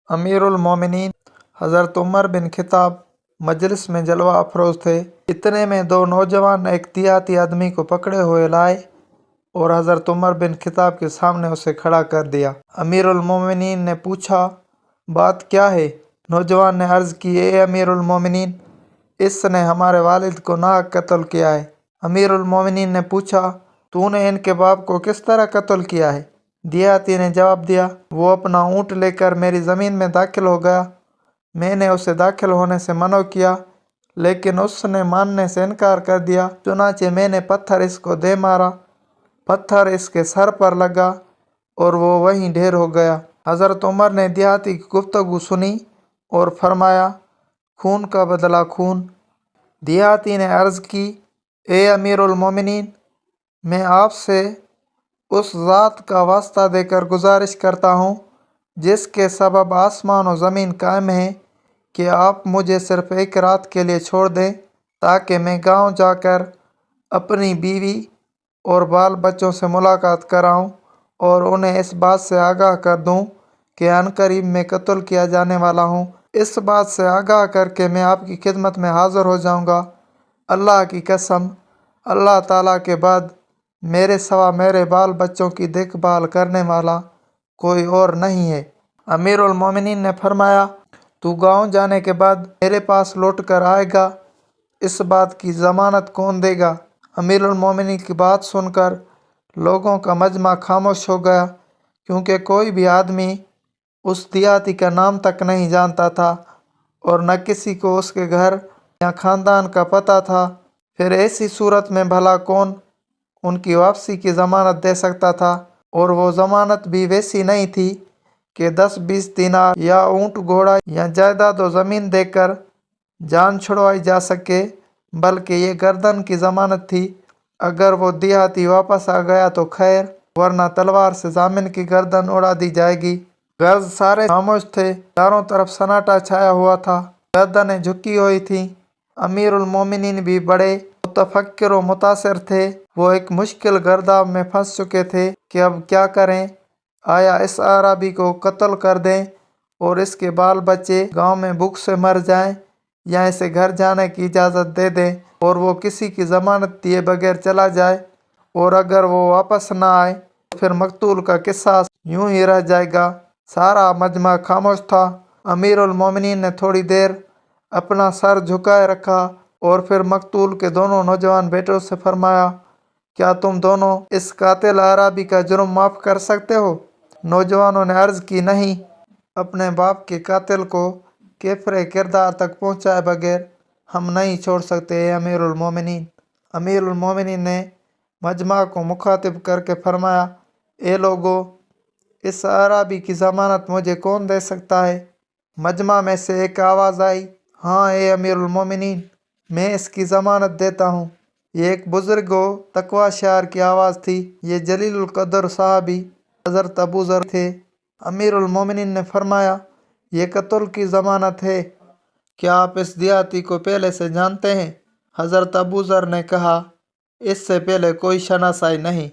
अमीरुल मोमिनीन हज़रत उमर बिन खिताब मजलिस में जलवा अफरोज थे। इतने में दो नौजवान एक देहाती आदमी को पकड़े हुए लाए और हज़रत उमर बिन खिताब के सामने उसे खड़ा कर दिया। अमीरुल मोमिनीन ने पूछा, बात क्या है? नौजवान ने अर्ज़ की, ए अमीरुल मोमिनीन, इसने हमारे वालिद को नाहक कत्ल किया है। अमीरुल मोमिनीन ने पूछा, तूने इनके बाप को किस तरह कत्ल किया है? देहाती ने जवाब दिया, वो अपना ऊँट लेकर मेरी ज़मीन में दाखिल हो गया। मैंने उसे दाखिल होने से मना किया, लेकिन उसने मानने से इनकार कर दिया। चुनाचे मैंने पत्थर इसको दे मारा, पत्थर इसके सर पर लगा और वो वहीं ढेर हो गया। हज़रत उमर ने देहाती की गुफ्तगू सुनी और फरमाया, खून का बदला खून। देहाती ने अर्ज़ की, ए अमीरुल मोमिनीन, मैं आपसे उस ज़ात का वास्ता देकर गुजारिश करता हूँ जिसके सबब आसमान और ज़मीन कायम है कि आप मुझे सिर्फ़ एक रात के लिए छोड़ दें ताकि मैं गांव जाकर अपनी बीवी और बाल बच्चों से मुलाकात कराऊं और उन्हें इस बात से आगाह कर दूं कि अनकरीब मैं कत्ल किया जाने वाला हूं। इस बात से आगाह करके मैं आपकी खिदमत में हाज़िर हो जाऊंगा। अल्लाह की कसम, अल्लाह ताला के बाद मेरे सिवा मेरे बाल बच्चों की देखभाल करने वाला कोई और नहीं है। अमीरुल मोमिनीन ने फरमाया, तू गांव जाने के बाद मेरे पास लौट कर आएगा, इस बात की ज़मानत कौन देगा? अमीरुल मोमिनीन की बात सुनकर लोगों का मजमा खामोश हो गया, क्योंकि कोई भी आदमी उस देहाती का नाम तक नहीं जानता था और न किसी को उसके घर या ख़ानदान का पता था। फिर ऐसी सूरत में भला कौन उनकी वापसी की ज़मानत दे सकता था? और वो ज़मानत भी वैसी नहीं थी कि 10-20 दिनार या ऊँट घोड़ा या जायदाद व ज़मीन देकर जान छुड़वाई जा सके, बल्कि ये गर्दन की ज़मानत थी। अगर वो देहाती वापस आ गया तो खैर, वरना तलवार से जामिन की गर्दन उड़ा दी जाएगी। गर्ज सारे खामोश थे, चारों तरफ सन्नाटा छाया हुआ था, गर्दनें झुकी हुई थीं। अमीरुल मोमिनीन भी बड़े मुतफक्किर व मुतासिर थे। वो एक मुश्किल गर्दाव में फंस चुके थे कि अब क्या करें। आया इस आराबी को कत्ल कर दें और इसके बाल बच्चे गांव में भूख से मर जाएं, या इसे घर जाने की इजाज़त दे दें और वो किसी की ज़मानत दिए बगैर चला जाए, और अगर वो वापस ना आए तो फिर मकतूल का किस्सा यूं ही रह जाएगा। सारा मजमा खामोश था। अमीरुल मोमिनीन ने थोड़ी देर अपना सर झुकाए रखा और फिर मकतूल के दोनों नौजवान बेटों से फरमाया, क्या तुम दोनों इस कातिल अराबी का जुर्म माफ़ कर सकते हो? नौजवानों ने अर्ज़ की, नहीं, अपने बाप के कातिल को केफरे किरदार तक पहुँचाए बगैर हम नहीं छोड़ सकते अमीरुल मोमिनीन। अमीरुल मोमिनीन ने मजमा को मुखातिब करके फरमाया, ए लोगो, इस अराबी की ज़मानत मुझे कौन दे सकता है? मजमा में से एक आवाज़ आई, हाँ ए अमीरुल मोमिनीन, मैं इसकी ज़मानत देता हूँ। ये एक बुज़ुर्ग व तकवा शार की आवाज़ थी। ये जलीलुल कदर साहबी हज़रत अबू ज़र थे। अमीरुल मोमिनीन ने फरमाया, ये कत्ल की ज़मानत है। क्या आप इस देहाती को पहले से जानते हैं? हज़रत अबू ज़र ने कहा, इससे पहले कोई शनासाई नहीं।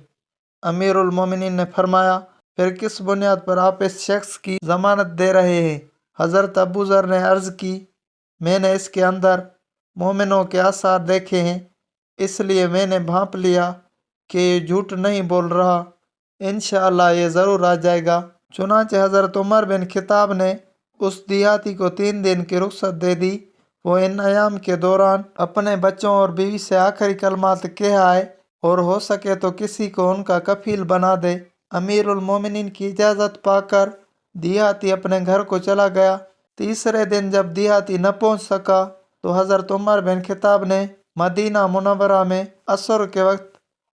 अमीरुल मोमिनीन ने फरमाया, फिर किस बुनियाद पर आप इस शख्स की ज़मानत दे रहे हैं? हज़रत अबू ज़र ने अर्ज़ की, मैंने इसके अंदर मोमिनों के आसार देखे हैं, इसलिए मैंने भांप लिया कि ये झूठ नहीं बोल रहा। इंशाअल्लाह ये ज़रूर आ जाएगा। चुनांचे हज़रत उमर बिन खिताब ने उस देहाती को 3 दिन की रुख्सत दे दी। वो इन अयाम के दौरान अपने बच्चों और बीवी से आखिरी कलमात कह आए और हो सके तो किसी को उनका कफील बना दे। अमीरुल मोमिनीन की इजाज़त पाकर देहाती अपने घर को चला गया। तीसरे दिन जब देहाती न पहुंच सका तो हज़रत उमर बिन खिताब ने मदीना मुनव्वरा में असर के वक्त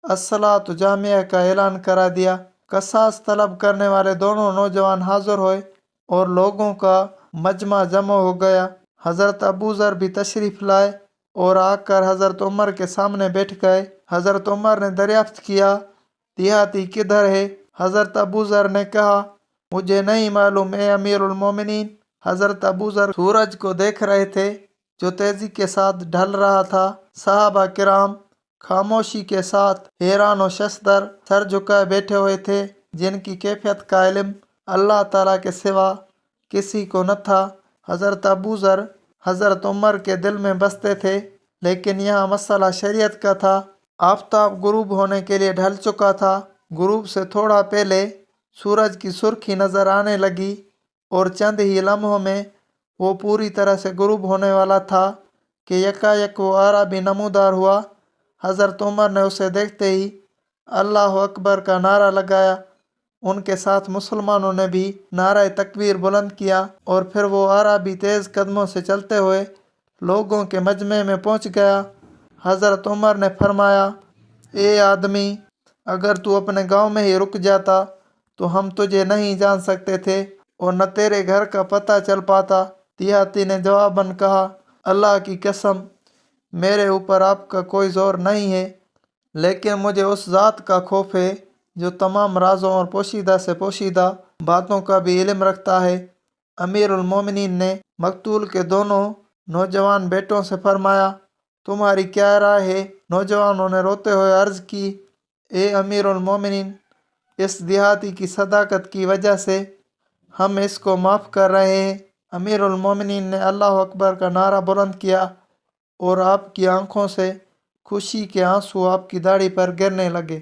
अस्सलातु जामिया का ऐलान करा दिया। कसास तलब करने वाले दोनों नौजवान हाजिर हुए और लोगों का मजमा जमा हो गया। हज़रत अबू ज़र भी तशरीफ़ लाए और आकर हज़रत उमर के सामने बैठ गए। हज़रत उमर ने दरियाफ्त किया, देहाती किधर है? हज़रत अबू ज़र ने कहा, मुझे नहीं मालूम ए अमीरुल मोमिनीन। हज़रत अबू ज़र सूरज को देख रहे थे जो तेज़ी के साथ ढल रहा था। सहाबा किराम खामोशी के साथ हैरान व शशदर सर झुकाए बैठे हुए थे, जिनकी कैफियत का इल्म अल्लाह ताला के सिवा کسی کو نہ تھا۔ حضرت ابو ذر حضرت عمر کے دل میں بستے تھے، لیکن یہاں مسئلہ شریعت کا تھا۔ آفتاب غروب ہونے کے لیے ڈھل چکا تھا۔ غروب سے تھوڑا پہلے سورج کی سرخی نظر آنے لگی اور چند ہی لمحوں میں وہ پوری طرح سے غروب ہونے والا تھا کہ یکایک وہ عربی نمودار ہوا۔ حضرت عمر نے اسے دیکھتے ہی اللہ اکبر کا نعرہ لگایا۔ ان کے ساتھ مسلمانوں نے بھی نعرہ تکبیر بلند کیا، اور پھر وہ عربی تیز قدموں سے چلتے ہوئے لوگوں کے مجمع میں پہنچ گیا۔ حضرت عمر نے فرمایا، اے آدمی، اگر تو اپنے گاؤں میں ہی رک جاتا تو ہم تجھے نہیں جان سکتے تھے اور نہ تیرے گھر کا پتہ چل پاتا۔ دیہاتی نے جواباً کہا، اللہ کی قسم، میرے اوپر آپ کا کوئی زور نہیں ہے، لیکن مجھے اس ذات کا خوف ہے جو تمام رازوں اور پوشیدہ سے پوشیدہ باتوں کا بھی علم رکھتا ہے۔ امیر المومنین نے مقتول کے دونوں نوجوان بیٹوں سے فرمایا، تمہاری کیا رائے ہے؟ نوجوانوں نے روتے ہوئے عرض کی، اے امیر المومنین، اس دیہاتی کی صداقت کی وجہ سے ہم اس کو معاف کر رہے ہیں۔ امیر المومنین نے اللہ اکبر کا نعرہ بلند کیا اور آپ کی آنکھوں سے خوشی کے آنسو آپ کی داڑھی پر گرنے لگے۔